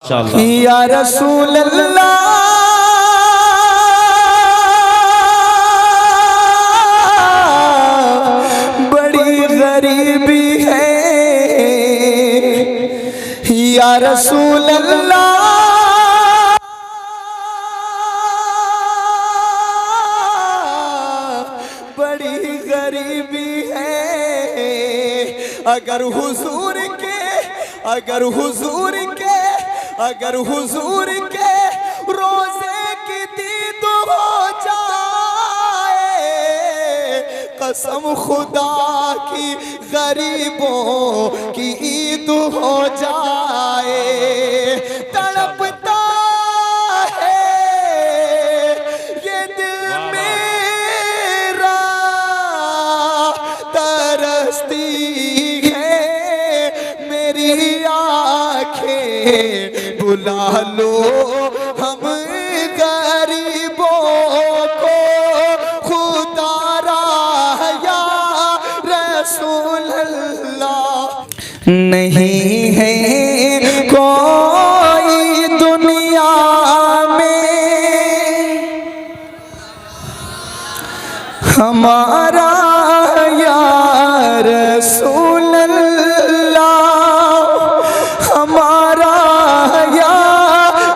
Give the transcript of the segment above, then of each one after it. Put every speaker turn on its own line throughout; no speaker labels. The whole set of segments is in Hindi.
या रसूल अल्लाह बड़ी गरीबी है, या रसूल अल्लाह बड़ी गरीबी है। अगर हुजूर के रोज़े की दीद हो जाए, कसम खुदा की गरीबों की ईद हो जाए। तड़पता है ये दिल मेरा, तरसती है मेरी आँखें, बुला लो हम गरीबों को खुदा रा या रसूल अल्लाह। नहीं है कोई दुनिया में हमारा या रसूल अल्लाह, हमारा या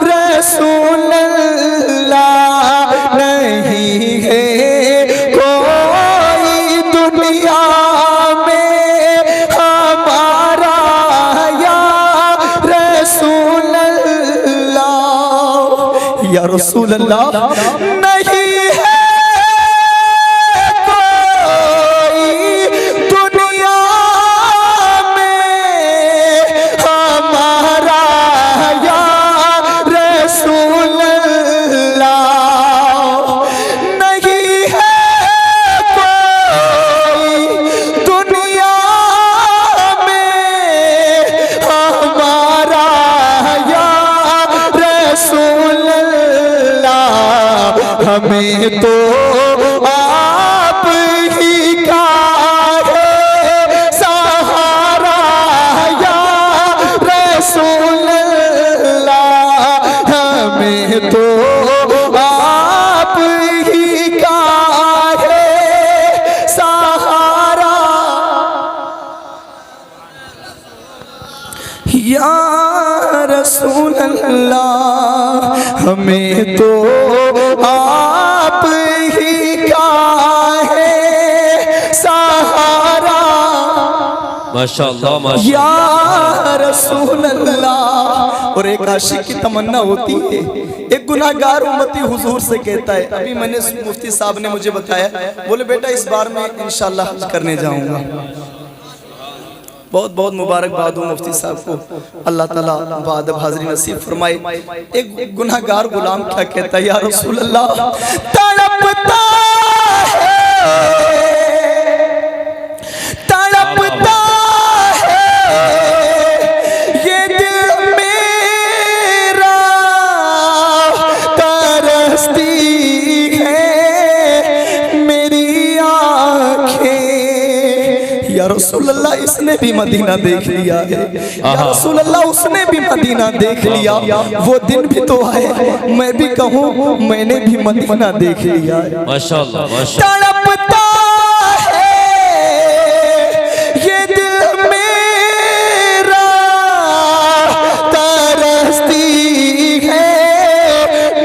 रसूल अल्लाह। नहीं है कोई दुनिया में हमारा या रसूल अल्लाह, या रसूल अल्लाह। नहीं है हमें तो आप ही का है सहारा या रसूल अल्लाह, हमें तो आप ही का है सहारा या रसूल अल्लाह। हमें तो आप ही का है सहारा
माशाअल्लाह
या रसूल अल्लाह। और एक आशिक की तमन्ना होती है, एक गुनाहगार उम्मती हुजूर से कहता है, अभी मैंने मुफ्ती साहब ने मुझे बताया, बोले बेटा इस बार मैं इंशाअल्लाह हज करने जाऊंगा। बहुत बहुत मुबारकबाद हो मुफ्ती साहब को, अल्लाह ताला बाद हाज़िरी नसीब फरमाए। एक गुनाहगार गुलाम क्या कहता है, या रसूल अल्लाह तड़पता है, तड़पता है ये दिल मेरा, तरसती है मेरी आँखें। या रसूल अल्लाह इसने भी मदीना देख लिया है, या रसूल अल्लाह उसने भी मदीना देख लिया। वो दिन भी तो है मैं भी कहूँ मैंने भी मदीना देख लिया है।
माशाअल्लाह
तड़पता है ये दिल मेरा, तरसती है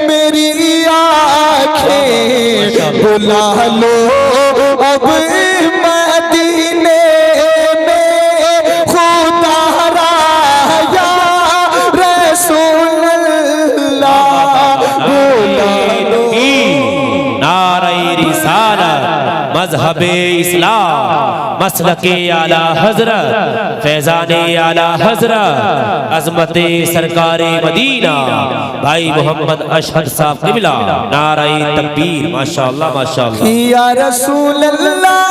मेरी आँखें, बुला लो अब मदीने में खुदा रा या रसूल अल्लाह, बुला लो।
नारे रिसालत मज़हबे इस्लाम मसलके आला हज़रत फैज़ाने आला हज़रत अज़मते सरकारे मदीना भाई मोहम्मद अशहद साहब क़िबला। नारे तकबीर माशाअल्लाह माशाअल्लाह।
या रसूल अल्लाह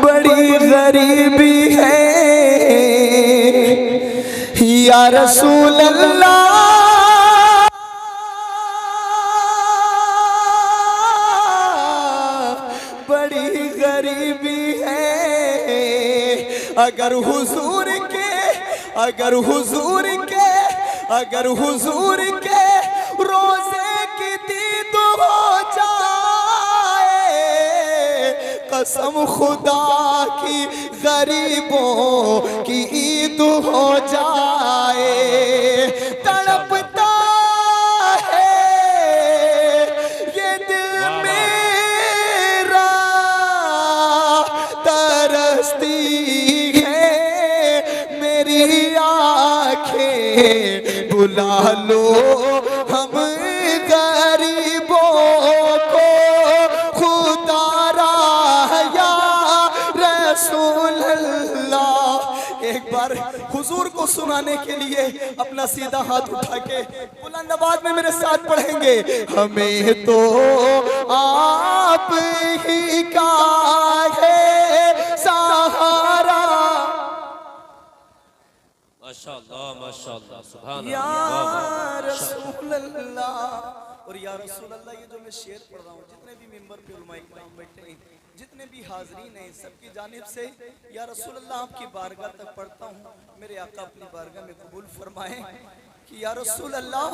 बड़ी गरीबी है, या रसूल अल्लाह बड़ी गरीबी है। अगर हुजूर के अगर हुजूर के अगर हुजूर के रोजे की दीद हो जाए, कसम खुदा की गरीबों की ईद हो जाए। तड़पता है ये दिल मेरा, तरसती है मेरी आंखें, बुला लो हम गरीबों को खुदा रा या रसूल अल्लाह। एक बार हुजूर को सुनाने के लिए अपना सीधा हाथ उठा के बुलंद आवाज में मेरे साथ पढ़ेंगे। हमें तो आप ही का है सहारा,
माशाअल्लाह माशाअल्लाह सुभान
या
अल्लाह।
रसूल अल्लाह। और या रसूल अल्लाह ये जो मैं शेर पढ़ रहा हूँ, जितने भी मेंबर पे उलमा इकराम बैठे हैं, जितने भी हाजरीन हैं, सबकी जानिब से या रसूल अल्लाह आपकी बारगाह तक पढ़ता हूँ। मेरे आका अपनी बारगाह में कबूल फरमाएं कि या रसूल अल्लाह,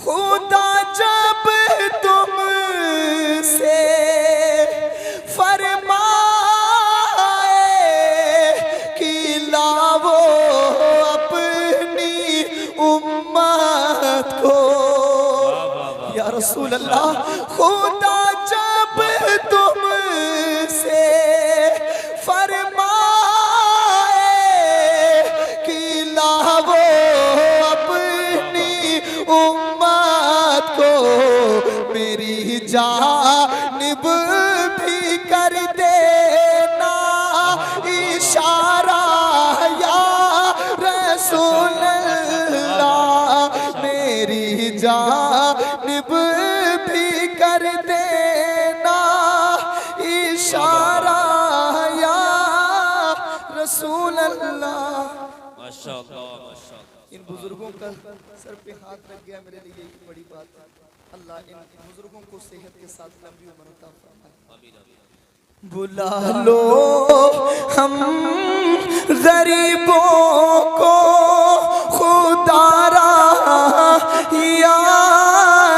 खुदा जब तुमसे फरमाए कि लाओ अपनी उम्मत को, या रसूल अल्लाह, खुदा जब तुमसे फरमाए कि लाओ अपनी उम्मत को, मेरी जानिब भी कर देना इशारा, या रसूल अल्लाह, मेरी जानिब भी कर देना इशारा, या रसूल अल्लाह।
माशाअल्लाह माशाअल्लाह।
इन बुजुर्गों का सर पे हाथ रख गया मेरे लिए एक बड़ी बात है। अल्लाह इन बुजुर्गों को सेहत के साथ लंबी उम्र अता फरमाए। आमीन आमीन। बुला लो हम गरीबों को खुदा रा या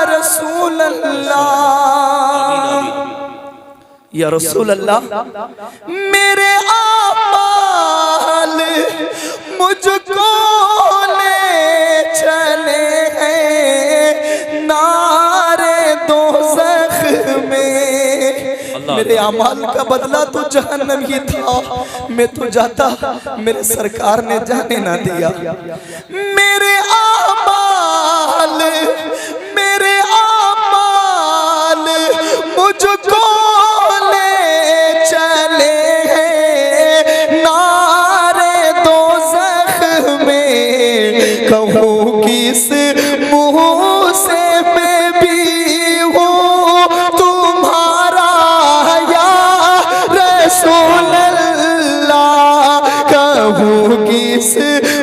रसूल अल्लाह, या रसूल अल्लाह, मेरे आमाल मुझको ले चले हैं नारे दोज़ख में। मेरे अमाल का बदला तो जहन्नम ही था, मैं तो जाता मेरे सरकार ने जाने ना दिया। मेरे आमाल मुझको ले चले हैं नारे दोज़ख में, कहूँ किस मुँह से मैं भी हूँ तुम्हारा, या रसूल अल्लाह, कहूँ किस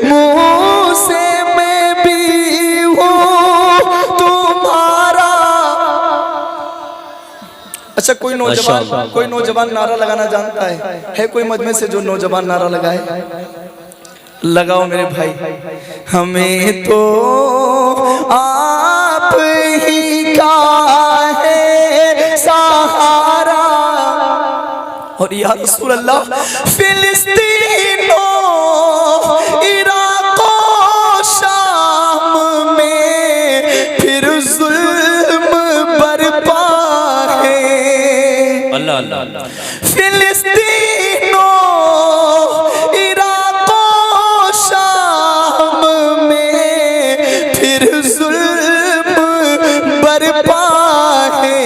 मुँह से मैं भी हूँ तुम्हारा। अच्छा, कोई नौजवान नारा लगाना जानता है कोई मजमे से जो नौजवान नारा लगाए? लगाओ मेरे भाई। हमें तो आप ही का है सहारा, और या रसूल अल्लाह, फिलिस्तीनों इराक़ो शाम में फिर जुल्म बरपा है।
अल्लाह अल्लाह अल्लाह।
फिलिस्तीनों इराक़ो शाम में फिर जुल्म बरपा है,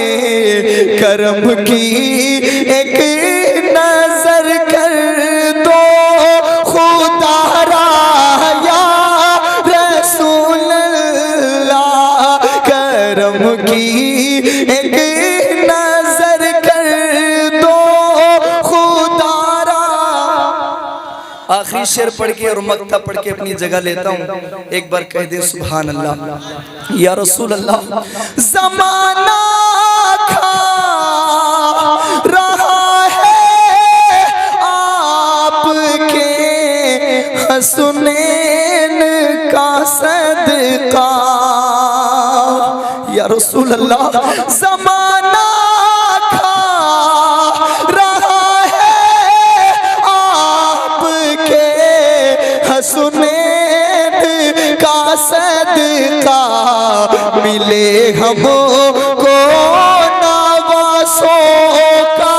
करम की एक नजर कर दो खुदा रा या रसूल अल्लाह, करम की एक नजर कर दो खुदा रा। आखिरी शेर पढ़ के और मक्ता पढ़ के अपनी जगह लेता हूँ। एक बार कह दे सुभान अल्लाह। या रसूल अल्लाह, ज़माना खा रहा है आपके हसनैन का सदका। या रसूल अल्लाह, ज़माना खा रहा है आपके हसनैन का सदका। मिले हमको नवासों का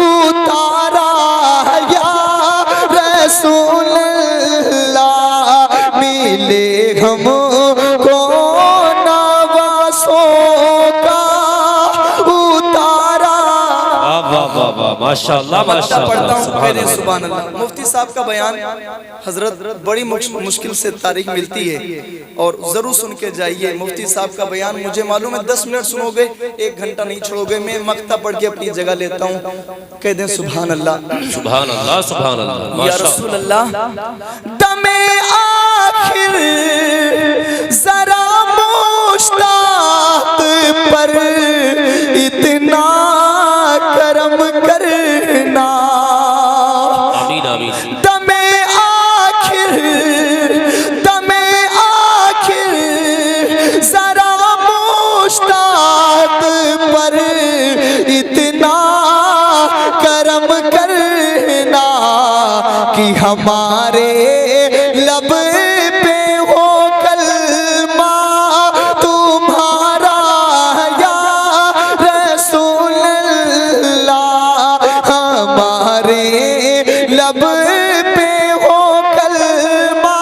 उतारा या रसूल अल्लाह। मिले हमको नवासों का उतारा।
वाह वाह वाह, माशाअल्लाह माशाअल्लाह,
पढ़ता हूँ,
सुभान अल्लाह।
सुभान अल्लाह। मुफ्ती साहब का बयान हजरत बड़ी मुश्किल से तारीख मिलती है और जरूर सुन के जाइए। मुफ्ती साहब का बयान मुझे मालूम है 10 मिनट सुनोगे 1 घंटा नहीं छोड़ोगे। मैं मक्ता पढ़ के अपनी जगह लेता हूँ। कह दें सुभान अल्लाह,
सुभान अल्लाह, सुभान अल्लाह,
या
माशाअल्लाह।
रसूल अल्लाह। दमे आखिर जरा मुश्ताक पर इतना करम करना।
आमीन आमीन।
दमे आखिर जरा मुश्ताक पर इतना करम करना कि हमारे लब पे हो कलमा तुम्हारा या रसूल अल्लाह। हमारे लब पे हो कलमा।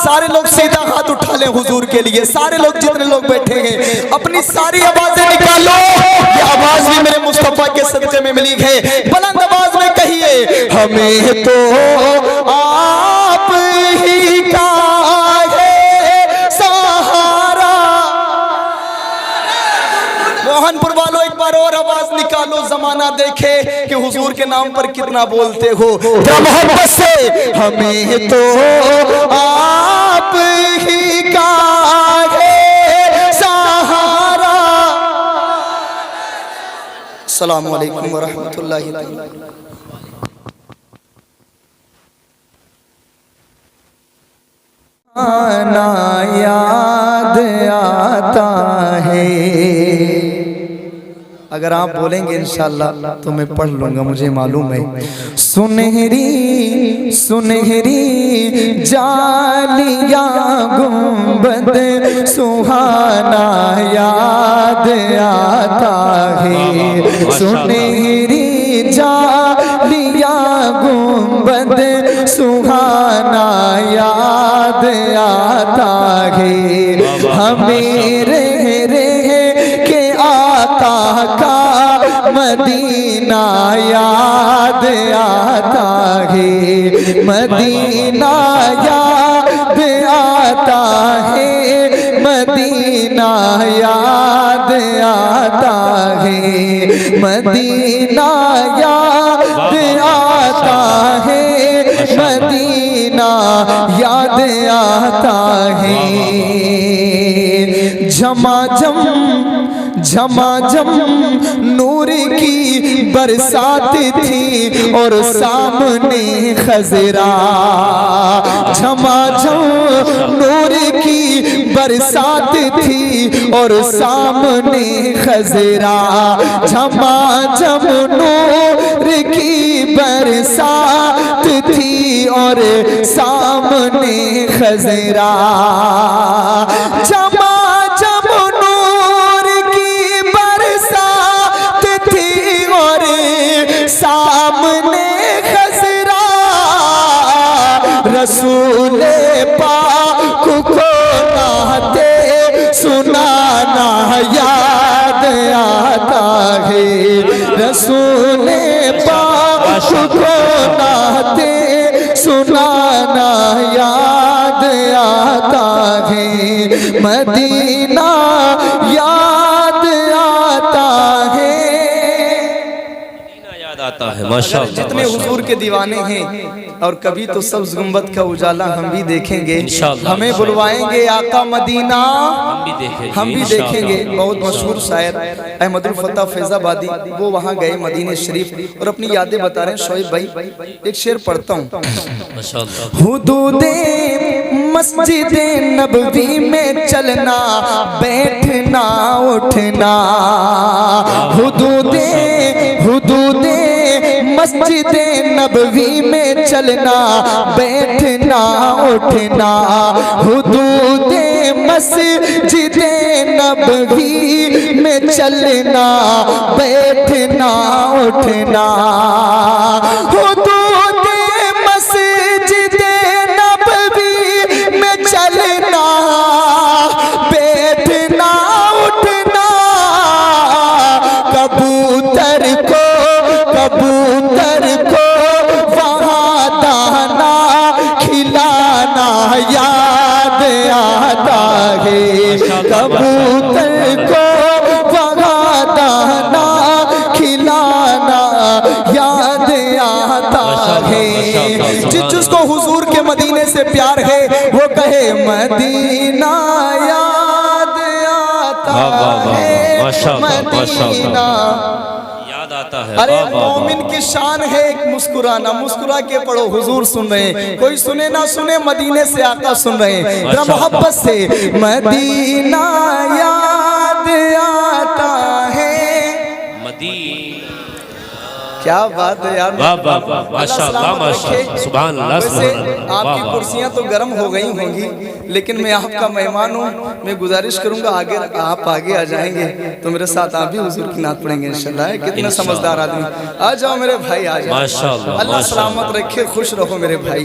सारे लोग सीधा हाथ उठा लें हुजूर के लिए। सारे लोग, जितने लोग बैठे हैं, अपनी सारी आवाजें निकालो। ये आवाज भी मेरे मुस्तफा के सदके में मिली है। बुलंद आवाज में कहिए, हमें तो आप ही का है सहारा। मोहनपुर वालों, एक बार और आवाज निकालो, जमाना देखे कि हुजूर के नाम पर कितना बोलते हो। मोहब्बत से, हमें तो आप ही का है सहारा। अस्सलामु अलैकुम वरहमतुल्लाहि तआला। आना याद आता है। अगर आप बोलेंगे इंशाअल्लाह तो मैं पढ़ लूंगा, मुझे मालूम है। सुनहरी सुनहरी जालिया गुंबद सुहाना याद आता है। सुनहरी जालिया गुंबद सुहाना याद आता है। हमें रह के आका का मदीना याद आता है। मदीना याद आता है। मदीना याद आता है। मदीना याद आता है। मदीना याद आता है। झमाझम झमाझम नूर की बरसात थी और सामने खजरा। झमाझम नूर की बरसात थी और सामने खजरा। झमाझम नूर की बरसात थी और सामने खजरा। झमाझम नूर की बरसात थी और सामने खजरा। रसूल पाक को नाते सुनाना याद आता है। रसूल पाक को नाते सुनाना याद आता है। मदीना याद आता है।
मदीना याद आता है। माशाअल्लाह
जितने हुजूर के दीवाने हैं और कभी तो सब्ज गुंबद का उजाला हम भी देखेंगे,
इंशाअल्लाह।
हमें बुलवाएंगे आका मदीना हम भी देखेंगे। बहुत मशहूर शायर अहमदुल फत्ता फैजाबादी वो वहाँ गए मदीने शरीफ और अपनी यादें बता रहे हैं। शोएब भाई एक शेर पढ़ता हूँ।
माशाअल्लाह।
हुदूदे मस्जिदे नबवी में चलना बैठना उठना, हुदूदे मस्जिदे नबवी में चलना बैठना उठना, हुदूदे मस्जिदे नबवी में चलना बैठना उठना, हुदूदे मस्जिदे नबवी में चलना बैठना उठना, कबूतर को वहाँ दाना खिलाना याद आता है, कबूतर को वहाँ दाना खिलाना याद आता है। जिसको हुजूर के मदीने से प्यार है वो कहे मदीना याद आता है, मदीना
आता है।
अरे मोमिन की शान है एक मुस्कुराना, मुस्कुरा के पढ़ो। हुजूर सुन रहे हैं, कोई सुने ना सुने मदीने से आका सुन रहे हैं। जरा मोहब्बत से मदीना याद आता है,
मदीना।
क्या बात है यार,
वाह वाह वाह, माशाअल्लाह माशाअल्लाह, सुभान अल्लाह सुभान अल्लाह।
आपकी कुर्सियां तो गर्म हो गई होंगी, लेकिन मैं आपका मेहमान हूँ। मैं गुजारिश करूंगा आगे आप आगे आ जाएंगे तो मेरे साथ आप भी हुजूर की नात पढ़ेंगे इंशाल्लाह। कितने समझदार आदमी, आ जाओ मेरे भाई आ जाओ।
माशाअल्लाह,
अल्लाह सलामत रखे, खुश रहो मेरे भाई।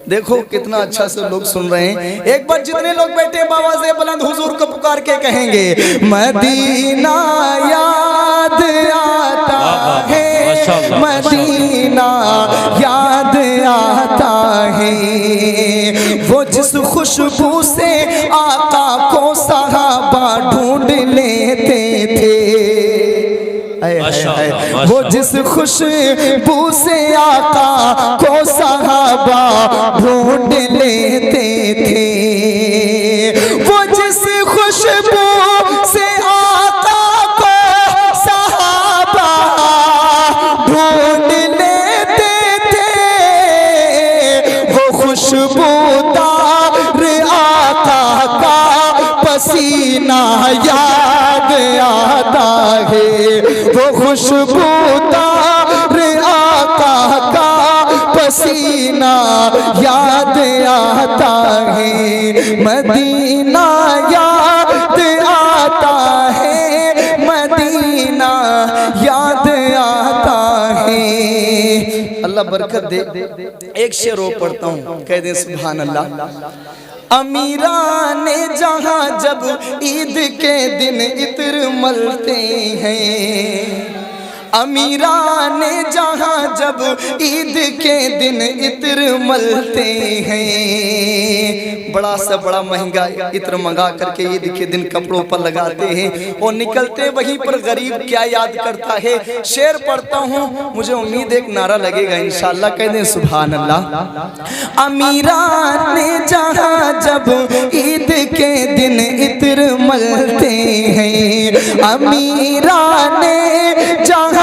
देखो कितना अच्छा से लोग सुन रहे हैं। एक बार जितने लोग बैठे बाबा से बुलंद हुजूर को पुकार के कहेंगे मदीना याद आता है, मदीना याद आता है, वो जिस खुशबू से आका को सहाबा ढूंढ लेते थे, वो जिस खुशबू से आका को सहाबा ढूंढ लेते थे, वो जिस खुशबू से आका को सहाबा ढूंढ लेते थे, वो खुशबूदार आका का पसीना याद आता है, वो खुशबूदार आका का पसीना याद आता है, मदीना याद आता है, मदीना याद आता है। अल्लाह बरकत दे। एक शेर और पढ़ता हूँ, कह दे सुभान अल्लाह। अमीरा ने जहाँ जब ईद के दिन इत्र मलते हैं, अमीरा ने जहाँ जब ईद के दिन इत्र मलते हैं, बड़ा सा बड़ा महंगा इत्र मंगा करके ईद के दिन कपड़ों पर लगाते हैं और निकलते वहीं पर गरीब क्या याद करता है। शेर पढ़ता हूँ, मुझे उम्मीद एक नारा लगेगा इंशाअल्लाह, कह दें सुभान अल्लाह। अमीरा ने जहाँ जब ईद के दिन इत्र मलते हैं, अमीरा ने जहाँ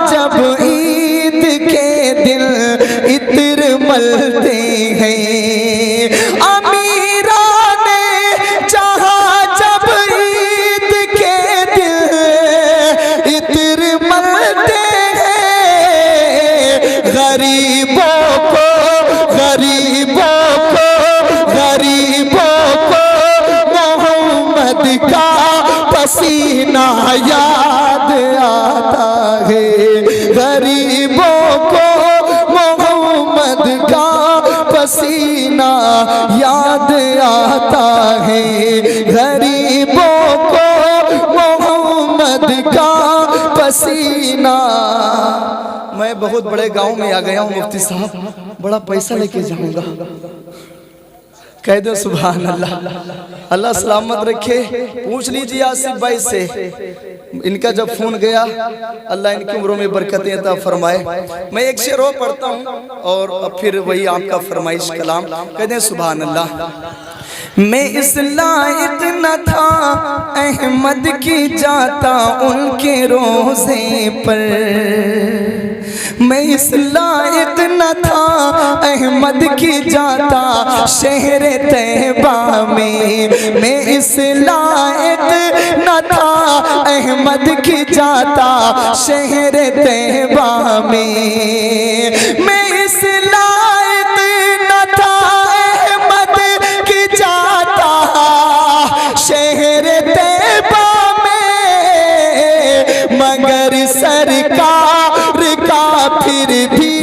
जब ईद के दिन इत्र मलते हैं, अमीरा ने जहाँ जब ईद के दिन इत्र मलते हैं, गरीबों को मोहम्मद का पसीना याद आता है, गरीबों को मोहम्मद का पसीना याद आता है, गरीबों को मोहम्मद का पसीना। मैं बहुत बड़े गांव में आ गया हूँ मुफ्ती साहब, बड़ा पैसा लेके जाऊंगा। कह दो सुभान अल्लाह। अल्लाह सलामत रखे। पूछ लीजिए आसिफ भाई से, इनका जब फोन गया, अल्लाह इनकी उम्रों में बरकतें अता फरमाए। मैं एक शेर और पढ़ता हूँ और फिर वही आपका फरमाइश कलाम। कह दें सुभान अल्लाह। मैं इस लायक न था अहमद की जाता उनके रोज़े पर, मैं इस लायक न था अहमद की जाता शहर तैबा में, मैं इस लायक न था अहमद की जाता शहर तैबा में, मैं इस लायक न था अहमद की जाता शहर तैबा में, मगर सरकार का फिर भी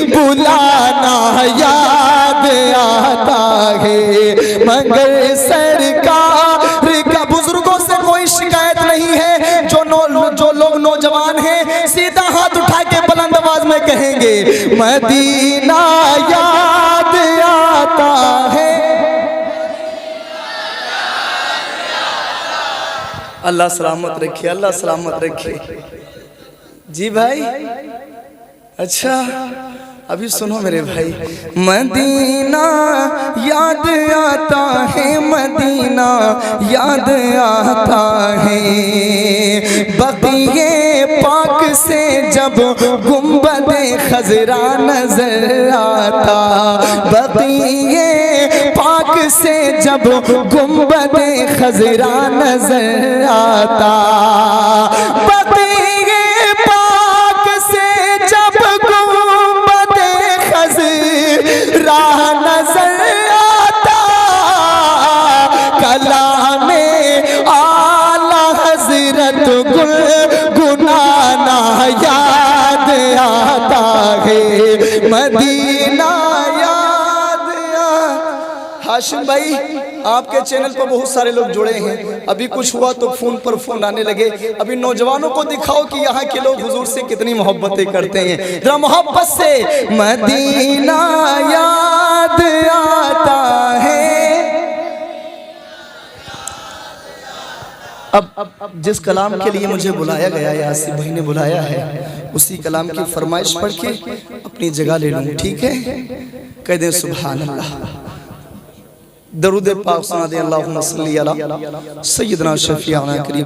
बुलाना याद आता है, मगर सरकार का। बुजुर्गों से कोई शिकायत नहीं है, जो लोग नौजवान हैं सीधा हाथ उठा के बुलंद आवाज में कहेंगे मदीना याद आता है। अल्लाह सलामत रखे, अल्लाह सलामत रखे। जी भाई, अच्छा अभी सुनो मेरे भाई। मदीना याद आता है, मदीना याद आता है, बक़िए पाक से जब गुंबदे खजरा नजर आता, बक़िए पाक से जब गुंबदे खजरा नजर आता, बक़िए पाक से जब गुंबदे खजरा नजर आता, कलामे आला हजरत गुनगुनाना याद आता है, मदीना याद हाशिम भाई, आपके चैनल पर बहुत सारे लोग जुड़े हैं। अभी कुछ हुआ तो फोन पर फोन आने लगे। अभी नौजवानों को दिखाओ कि यहाँ के लोग हुजूर से कितनी मोहब्बतें करते हैं, जरा मोहब्बत से मदीना याद आता है। अब जिस कलाम के लिए मुझे बुलाया गया है, आसिफ भाई ने बुलाया है, उसी कलाम की फरमाइश पढ़ के अपनी जगह ले लूँ, ठीक है? कह दे सुभान अल्लाह। दरूद पाक सुना दे, अल्लाहुम्मा सल्ली अला सय्यदना शफीअना करीम।